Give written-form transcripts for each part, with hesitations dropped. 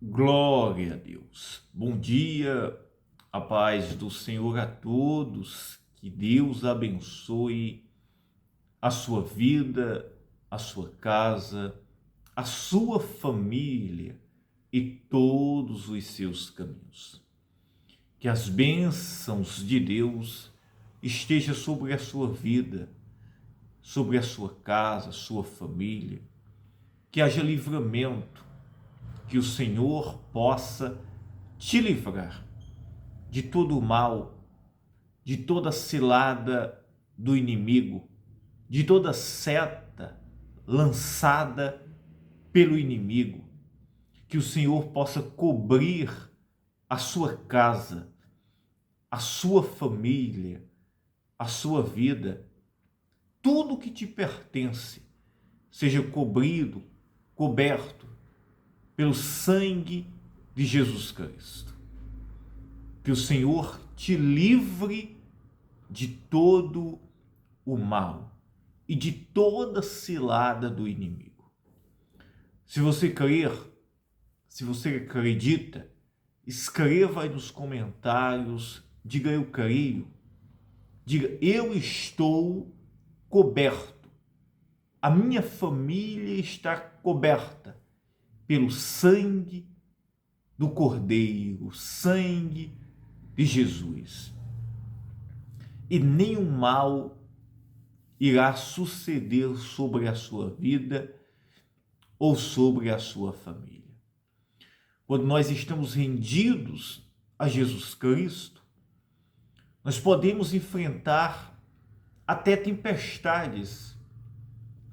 Glória a Deus. Bom dia, a paz do Senhor a todos. Que Deus abençoe a sua vida, a sua casa, a sua família e todos os seus caminhos. Que as bênçãos de Deus estejam sobre a sua vida, sobre a sua casa, sua família. Que haja livramento, que o Senhor possa te livrar de todo o mal, de toda cilada do inimigo, de toda seta lançada pelo inimigo. Que o Senhor possa cobrir a sua casa, a sua família, a sua vida, tudo que te pertence, seja coberto pelo sangue de Jesus Cristo. Que o Senhor te livre de todo o mal e de toda cilada do inimigo. Se você crer, se você acredita, escreva aí nos comentários, diga eu creio, diga eu estou coberto, a minha família está coberta pelo sangue do Cordeiro, sangue de Jesus. E nenhum mal irá suceder sobre a sua vida ou sobre a sua família. Quando nós estamos rendidos a Jesus Cristo, nós podemos enfrentar até tempestades,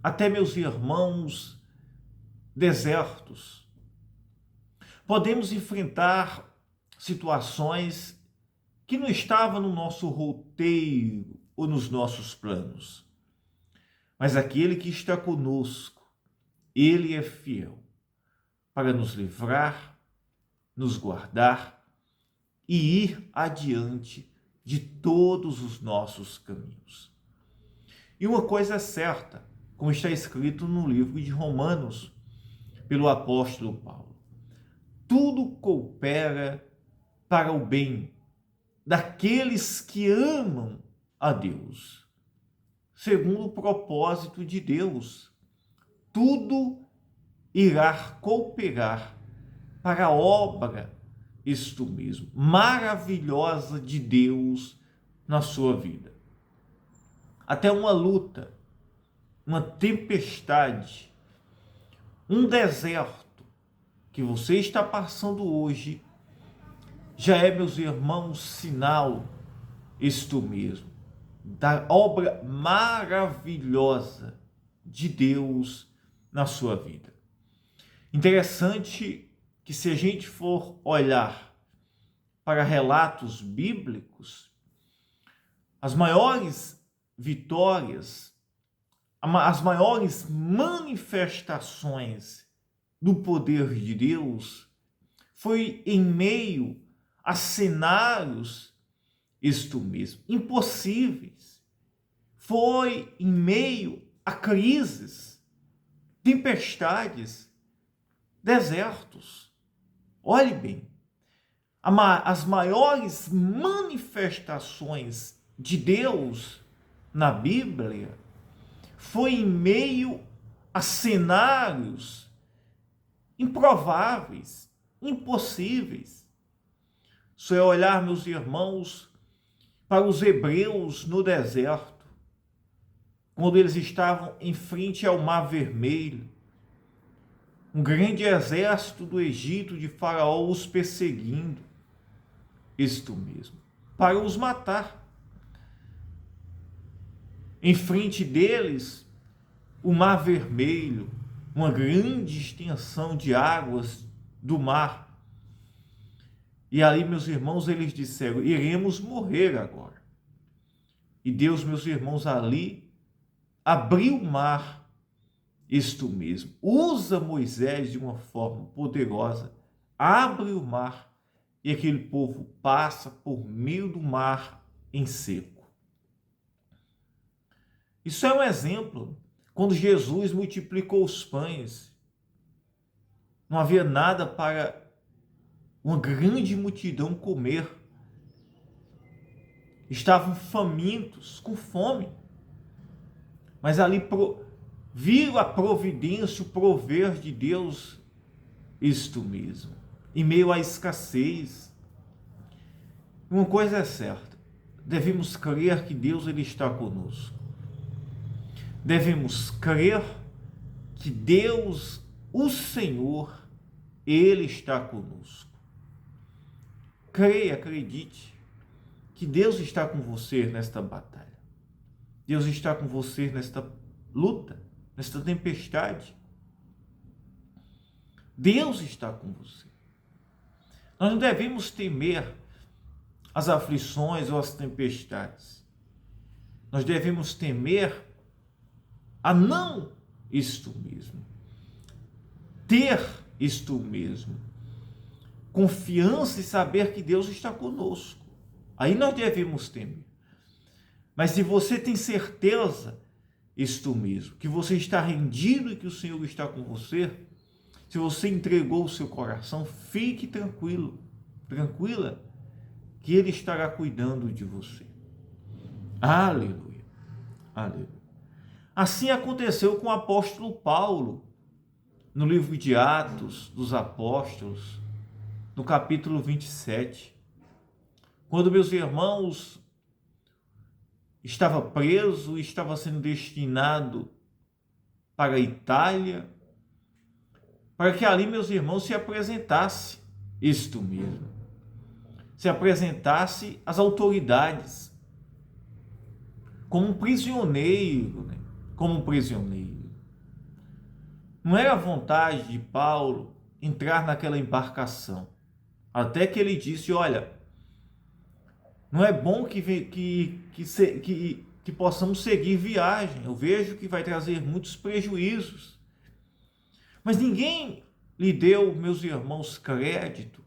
até, meus irmãos, desertos. Podemos enfrentar situações que não estavam no nosso roteiro ou nos nossos planos. Mas aquele que está conosco, ele é fiel para nos livrar, nos guardar e ir adiante de todos os nossos caminhos. E uma coisa é certa, como está escrito no livro de Romanos, pelo apóstolo Paulo: tudo coopera para o bem daqueles que amam a Deus, segundo o propósito de Deus. Tudo irá cooperar para a obra, isto mesmo, maravilhosa de Deus na sua vida. Até uma luta, uma tempestade, um deserto que você está passando hoje, já é, meus irmãos, sinal, isto mesmo, da obra maravilhosa de Deus na sua vida. Interessante que, se a gente for olhar para relatos bíblicos, as maiores vitórias, as maiores manifestações do poder de Deus foi em meio a cenários, isto mesmo, impossíveis. Foi em meio a crises, tempestades, desertos. Olhe bem, as maiores manifestações de Deus na Bíblia foi em meio a cenários improváveis, impossíveis. Só é olhar, meus irmãos, para os hebreus no deserto, quando eles estavam em frente ao Mar Vermelho, um grande exército do Egito de Faraó os perseguindo, isto mesmo, para os matar. Em frente deles, o Mar Vermelho, uma grande extensão de águas do mar. E ali, meus irmãos, eles disseram: iremos morrer agora. E Deus, meus irmãos, ali abriu o mar, isto mesmo, usa Moisés de uma forma poderosa, abre o mar e aquele povo passa por meio do mar em seco. Isso é um exemplo. Quando Jesus multiplicou os pães, não havia nada para uma grande multidão comer. Estavam famintos, com fome. Mas ali viu a providência, o prover de Deus, isto mesmo. Em meio à escassez. Uma coisa é certa, devemos crer que Deus ele está conosco. Devemos crer que Deus, o Senhor, Ele está conosco. Creia, acredite, que Deus está com você nesta batalha. Deus está com você nesta luta, nesta tempestade. Deus está com você. Nós não devemos temer as aflições ou as tempestades. Nós devemos temer a não isto mesmo. Ter isto mesmo. Confiança e saber que Deus está conosco. Aí nós devemos temer. Mas se você tem certeza, isto mesmo, que você está rendido e que o Senhor está com você, se você entregou o seu coração, fique tranquilo, tranquila, que Ele estará cuidando de você. Aleluia, aleluia. Assim aconteceu com o apóstolo Paulo, no livro de Atos dos Apóstolos, no capítulo 27. Quando, meus irmãos, estava preso e estava sendo destinado para a Itália, para que ali, meus irmãos, se apresentasse isto mesmo. Se apresentasse às autoridades como um prisioneiro, né? Como um prisioneiro. Não era a vontade de Paulo entrar naquela embarcação. Até que ele disse, olha, não é bom que possamos seguir viagem. Eu vejo que vai trazer muitos prejuízos. Mas ninguém lhe deu, meus irmãos, crédito.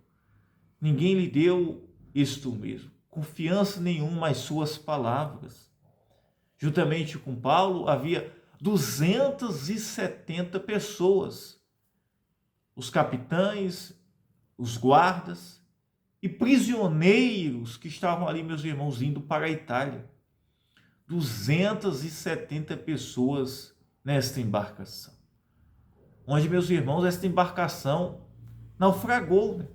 Ninguém lhe deu isto mesmo. Confiança nenhuma às suas palavras. Juntamente com Paulo, havia 270 pessoas. Os capitães, os guardas e prisioneiros que estavam ali, meus irmãos, indo para a Itália. 270 pessoas nesta embarcação. Onde, meus irmãos, esta embarcação naufragou, né?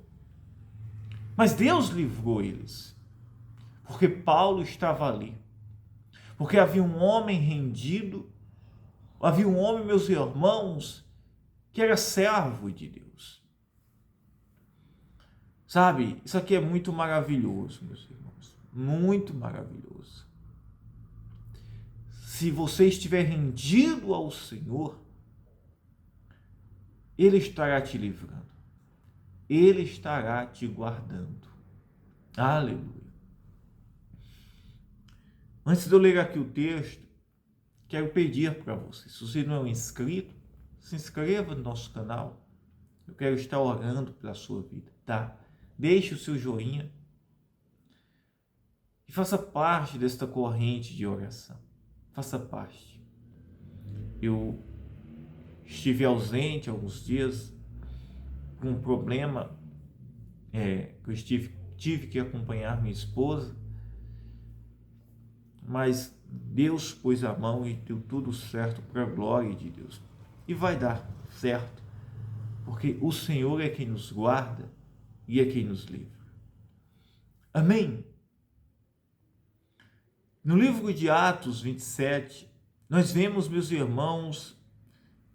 Mas Deus livrou eles. Porque Paulo estava ali. Porque havia um homem rendido, havia um homem, meus irmãos, que era servo de Deus. Sabe, isso aqui é muito maravilhoso, meus irmãos, muito maravilhoso. Se você estiver rendido ao Senhor, Ele estará te livrando, Ele estará te guardando. Aleluia. Antes de eu ler aqui o texto, quero pedir para você, se você não é um inscrito, se inscreva no nosso canal. Eu quero estar orando pela sua vida, tá? Deixe o seu joinha e faça parte desta corrente de oração. Faça parte. Eu estive ausente alguns dias com um problema que eu tive que acompanhar minha esposa, mas Deus pôs a mão e deu tudo certo para a glória de Deus. E vai dar certo, porque o Senhor é quem nos guarda e é quem nos livra. Amém? No livro de Atos 27, nós vemos, meus irmãos,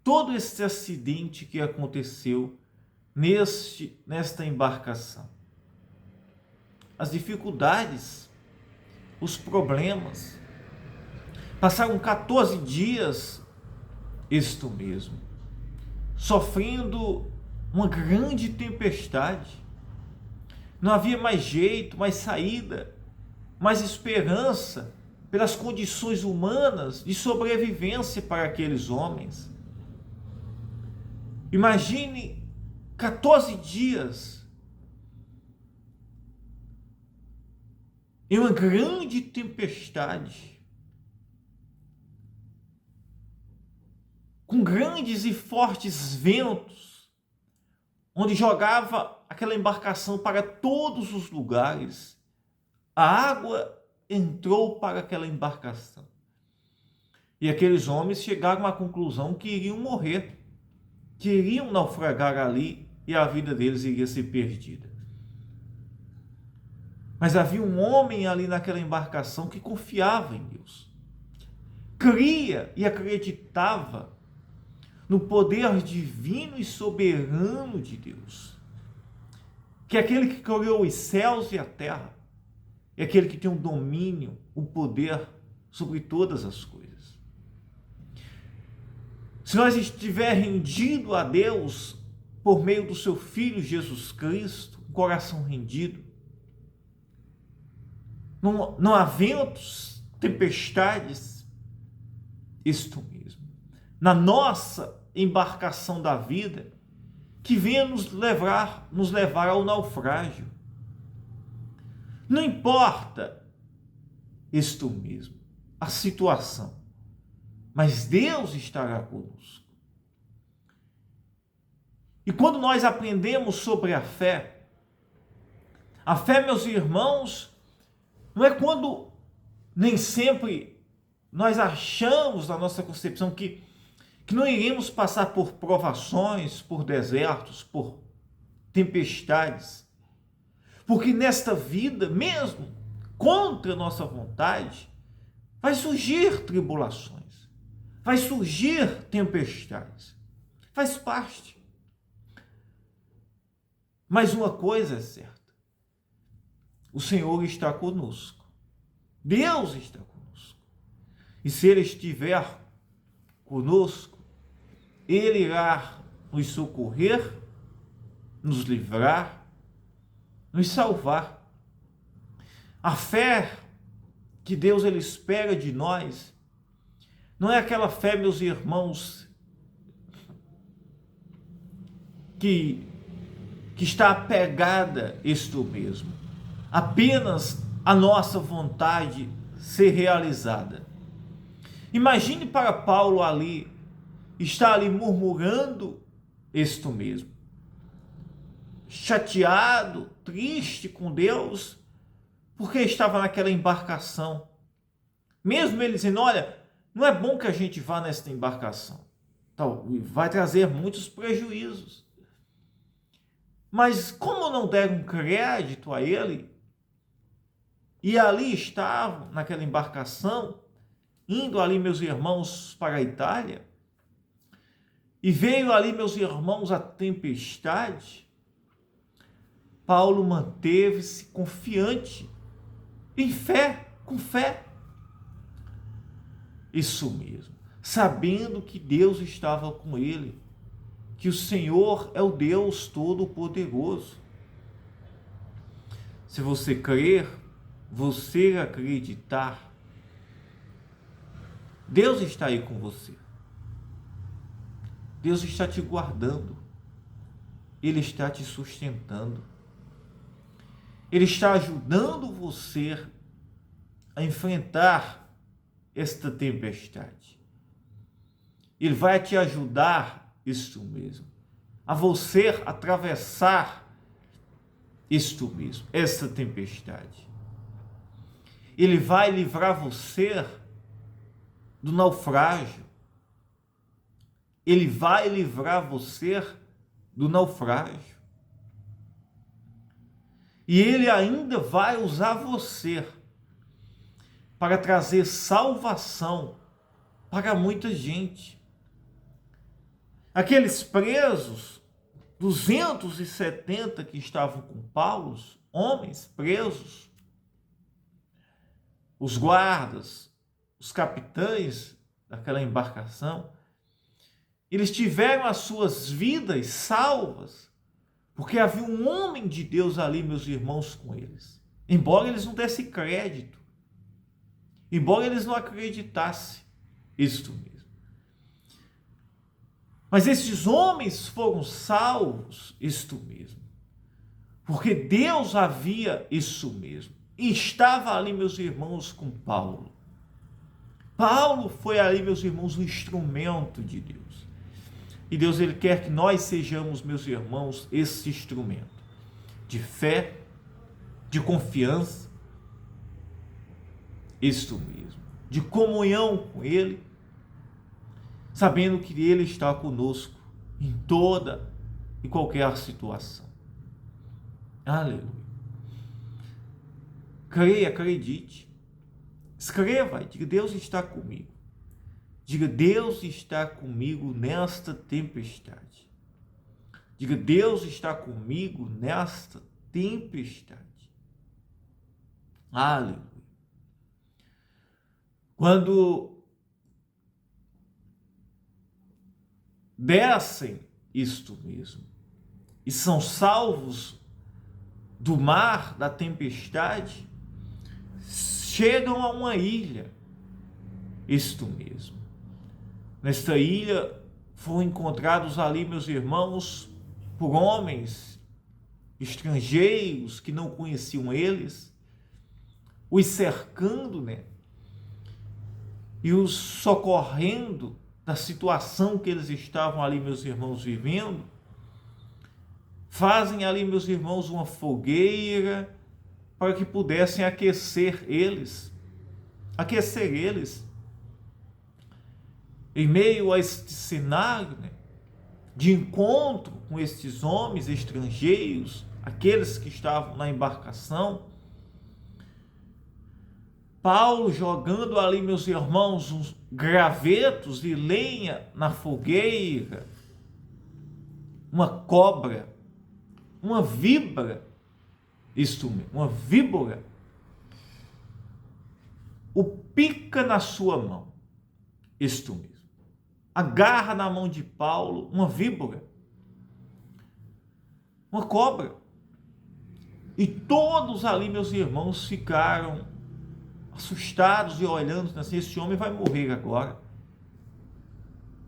todo esse acidente que aconteceu nesta embarcação. As dificuldades, os problemas. Passaram 14 dias, isto mesmo, sofrendo uma grande tempestade. Não havia mais jeito, mais saída, mais esperança pelas condições humanas de sobrevivência para aqueles homens. Imagine 14 dias em uma grande tempestade, com grandes e fortes ventos, onde jogava aquela embarcação para todos os lugares. A água entrou para aquela embarcação. E aqueles homens chegaram à conclusão que iriam morrer, que iriam naufragar ali e a vida deles iria ser perdida. Mas havia um homem ali naquela embarcação que confiava em Deus, cria e acreditava no poder divino e soberano de Deus, que é aquele que criou os céus e a terra, é aquele que tem o domínio, o poder sobre todas as coisas. Se nós estiver rendido a Deus por meio do seu Filho Jesus Cristo, um coração rendido, não há ventos, tempestades, isto mesmo, na nossa embarcação da vida, que venha nos levar ao naufrágio. Não importa isto mesmo, a situação, mas Deus estará conosco. E quando nós aprendemos sobre a fé, meus irmãos, não é quando nem sempre nós achamos na nossa concepção que não iremos passar por provações, por desertos, por tempestades. Porque nesta vida, mesmo contra a nossa vontade, vai surgir tribulações, vai surgir tempestades. Faz parte. Mas uma coisa é certa: o Senhor está conosco. Deus está conosco. E se Ele estiver conosco, Ele irá nos socorrer, nos livrar, nos salvar. A fé que Deus ele espera de nós não é aquela fé, meus irmãos, que está apegada a isto mesmo, apenas a nossa vontade ser realizada. Imagine para Paulo ali, está ali murmurando isto mesmo, chateado, triste com Deus, porque estava naquela embarcação. Mesmo ele dizendo, olha, não é bom que a gente vá nesta embarcação, vai trazer muitos prejuízos. Mas como não deram crédito a ele, e ali estavam, naquela embarcação, indo ali, meus irmãos, para a Itália, e veio ali, meus irmãos, a tempestade, Paulo manteve-se confiante, em fé, com fé. Isso mesmo, sabendo que Deus estava com ele, que o Senhor é o Deus Todo-Poderoso. Se você crer, você acreditar, Deus está aí com você. Deus está te guardando. Ele está te sustentando. Ele está ajudando você a enfrentar esta tempestade. Ele vai te ajudar, isto mesmo, a você atravessar isto mesmo, esta tempestade. Ele vai livrar você do naufrágio. Ele vai livrar você do naufrágio. E ele ainda vai usar você para trazer salvação para muita gente. Aqueles presos, 270 que estavam com Paulo, homens presos, os guardas, os capitães daquela embarcação, eles tiveram as suas vidas salvas, porque havia um homem de Deus ali, meus irmãos, com eles. Embora eles não dessem crédito, embora eles não acreditassem, isto mesmo. Mas esses homens foram salvos, isto mesmo, porque Deus havia isso mesmo, e estava ali, meus irmãos, com Paulo. Paulo foi ali, meus irmãos, um instrumento de Deus. E Deus, Ele quer que nós sejamos, meus irmãos, esse instrumento de fé, de confiança, isto mesmo, de comunhão com Ele, sabendo que Ele está conosco em toda e qualquer situação. Aleluia. Creia, acredite. Escreva, diga: Deus está comigo. Diga: Deus está comigo nesta tempestade. Diga: Deus está comigo nesta tempestade. Aleluia. Quando descem isto mesmo e são salvos do mar, da tempestade, chegam a uma ilha, isto mesmo. Nesta ilha foram encontrados ali, meus irmãos, por homens estrangeiros que não conheciam eles, os cercando, né? E os socorrendo da situação que eles estavam ali, meus irmãos, vivendo. Fazem ali, meus irmãos, uma fogueira para que pudessem aquecer eles. Em meio a este cenário, né, de encontro com estes homens estrangeiros, aqueles que estavam na embarcação, Paulo jogando ali, meus irmãos, uns gravetos e lenha na fogueira, uma cobra, uma víbora, uma víbora, o pica na sua mão, isto mesmo, agarra na mão de Paulo uma víbora, uma cobra, e todos ali, meus irmãos, ficaram assustados e olhando assim: esse homem vai morrer agora.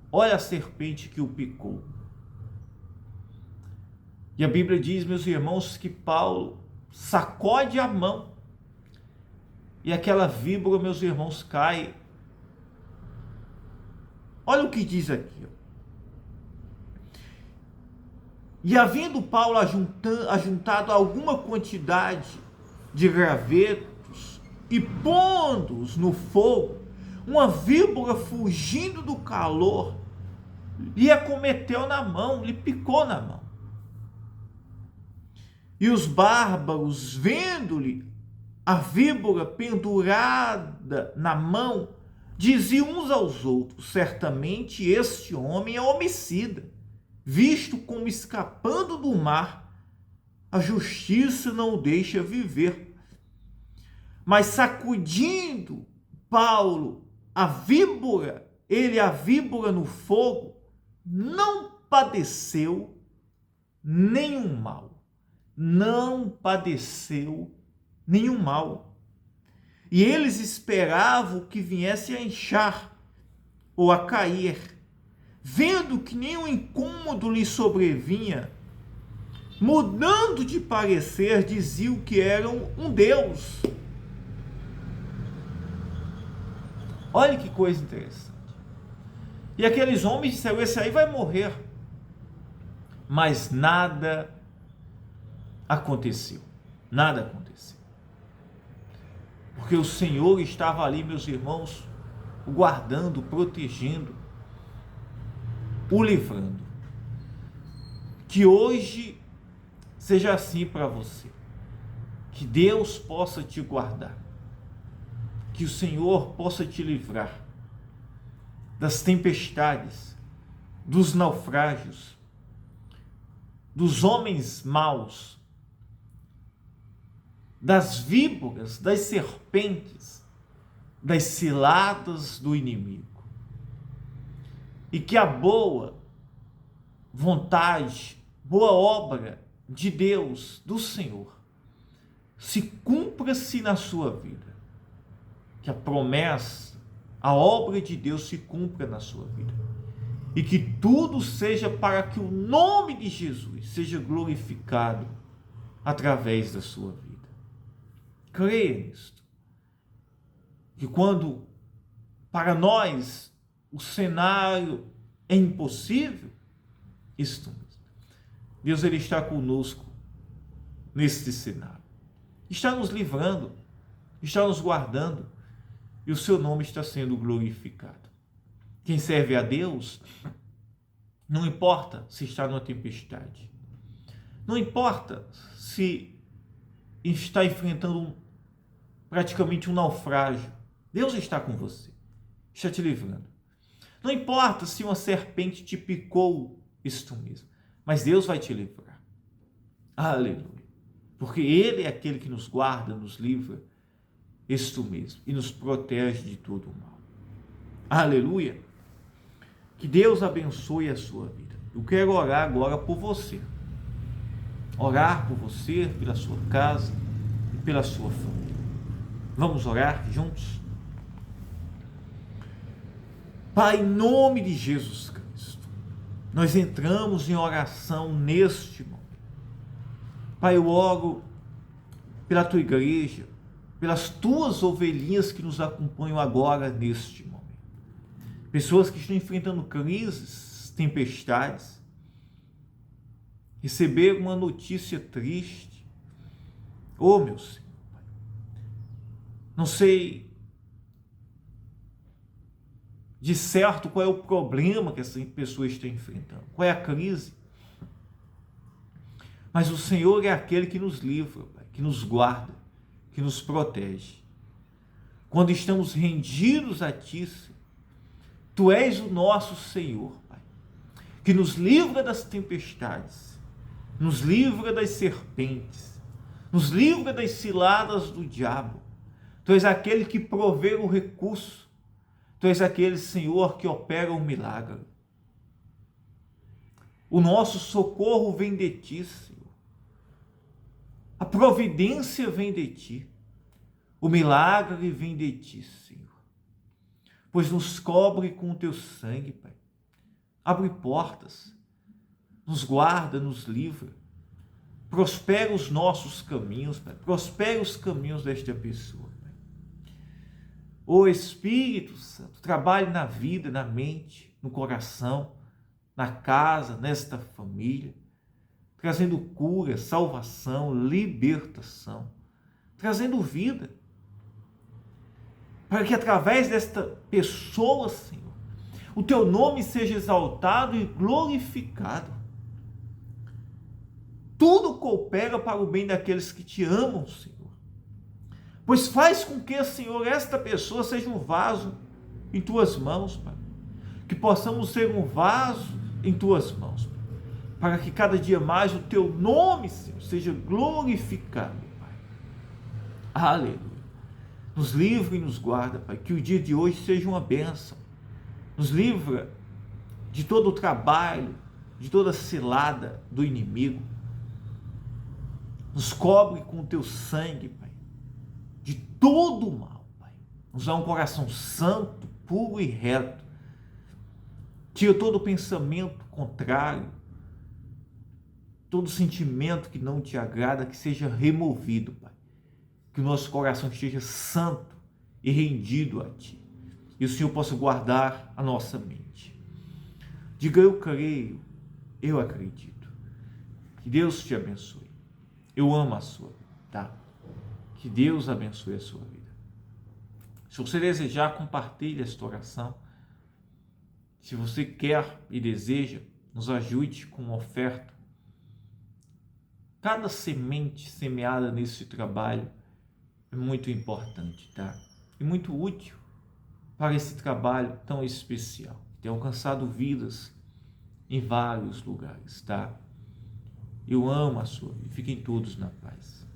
Olha a serpente que o picou. E a Bíblia diz, meus irmãos, que Paulo sacode a mão e aquela víbora, meus irmãos, cai. Olha o que diz aqui. E havendo Paulo ajuntado alguma quantidade de gravetos e pondo-os no fogo, uma víbora, fugindo do calor, lhe acometeu na mão, lhe picou na mão. E os bárbaros, vendo-lhe a víbora pendurada na mão, diziam uns aos outros: certamente este homem é homicida, visto como escapando do mar, a justiça não o deixa viver. Mas sacudindo Paulo a víbora no fogo, não padeceu nenhum mal. Não padeceu nenhum mal. E eles esperavam que viesse a inchar ou a cair. Vendo que nenhum incômodo lhe sobrevinha, mudando de parecer, diziam que eram um deus. Olha que coisa interessante. E aqueles homens disseram: esse aí vai morrer. Mas nada aconteceu. Nada aconteceu. Porque o Senhor estava ali, meus irmãos, o guardando, protegendo, o livrando. Que hoje seja assim para você. Que Deus possa te guardar. Que o Senhor possa te livrar das tempestades, dos naufrágios, dos homens maus, das víboras, das serpentes, das ciladas do inimigo. E que a boa vontade, boa obra de Deus, do Senhor, se cumpra-se na sua vida. Que a promessa, a obra de Deus se cumpra na sua vida. E que tudo seja para que o nome de Jesus seja glorificado através da sua vida. Creia nisto. Que quando para nós o cenário é impossível, Isto mesmo. Deus, Ele está conosco neste cenário. Está nos livrando, está nos guardando, e o seu nome está sendo glorificado. Quem serve a Deus, não importa se está numa tempestade, não importa se está enfrentando praticamente um naufrágio, Deus está com você, está te livrando. Não importa se uma serpente te picou, isto mesmo, mas Deus vai te livrar. Aleluia. Porque Ele é aquele que nos guarda, nos livra, isto mesmo, e nos protege de todo o mal. Aleluia. Que Deus abençoe a sua vida. Eu quero orar agora por você. Orar por você, pela sua casa e pela sua família. Vamos orar juntos? Pai, em nome de Jesus Cristo, nós entramos em oração neste momento. Pai, eu oro pela tua igreja, pelas tuas ovelhinhas que nos acompanham agora neste momento. Pessoas que estão enfrentando crises, tempestades, receberam uma notícia triste. Oh, meu Senhor, Pai, não sei de certo qual é o problema que essa pessoa está enfrentando, qual é a crise. Mas o Senhor é aquele que nos livra, Pai, que nos guarda, que nos protege. Quando estamos rendidos a Ti, Senhor, Tu és o nosso Senhor, Pai, que nos livra das tempestades, nos livra das serpentes, nos livra das ciladas do diabo. Tu és aquele que provê o recurso, Tu és aquele, Senhor, que opera o milagre. O nosso socorro vem de Ti, Senhor. A providência vem de Ti. O milagre vem de Ti, Senhor. Pois nos cobre com o Teu sangue, Pai. Abre portas, nos guarda, nos livra. Prospera os nossos caminhos, Pai. Prospera os caminhos desta pessoa, Pai. Ô Espírito Santo, trabalhe na vida, na mente, no coração, na casa, nesta família, trazendo cura, salvação, libertação, trazendo vida, para que através desta pessoa, Senhor, o Teu nome seja exaltado e glorificado. Tudo coopera para o bem daqueles que Te amam, Senhor, pois faz com que, Senhor, esta pessoa seja um vaso em Tuas mãos, Pai, que possamos ser um vaso em Tuas mãos, Pai, para que cada dia mais o Teu nome, Senhor, seja glorificado, Pai. Aleluia. Nos livra e nos guarda, Pai, que o dia de hoje seja uma bênção. Nos livra de todo o trabalho, de toda a cilada do inimigo. Nos cobre com o Teu sangue, Pai, de todo o mal, Pai. Nos dá um coração santo, puro e reto. Tira todo pensamento contrário, todo sentimento que não Te agrada, que seja removido, Pai. Que o nosso coração esteja santo e rendido a Ti. E o Senhor possa guardar a nossa mente. Diga: eu creio, eu acredito. Que Deus te abençoe. Eu amo a sua vida, tá? Que Deus abençoe a sua vida. Se você desejar, compartilhe esta oração. Se você quer e deseja, nos ajude com uma oferta. Cada semente semeada nesse trabalho é muito importante, tá? E muito útil para esse trabalho tão especial. Tem alcançado vidas em vários lugares, tá? Eu amo a sua vida. Fiquem todos na paz.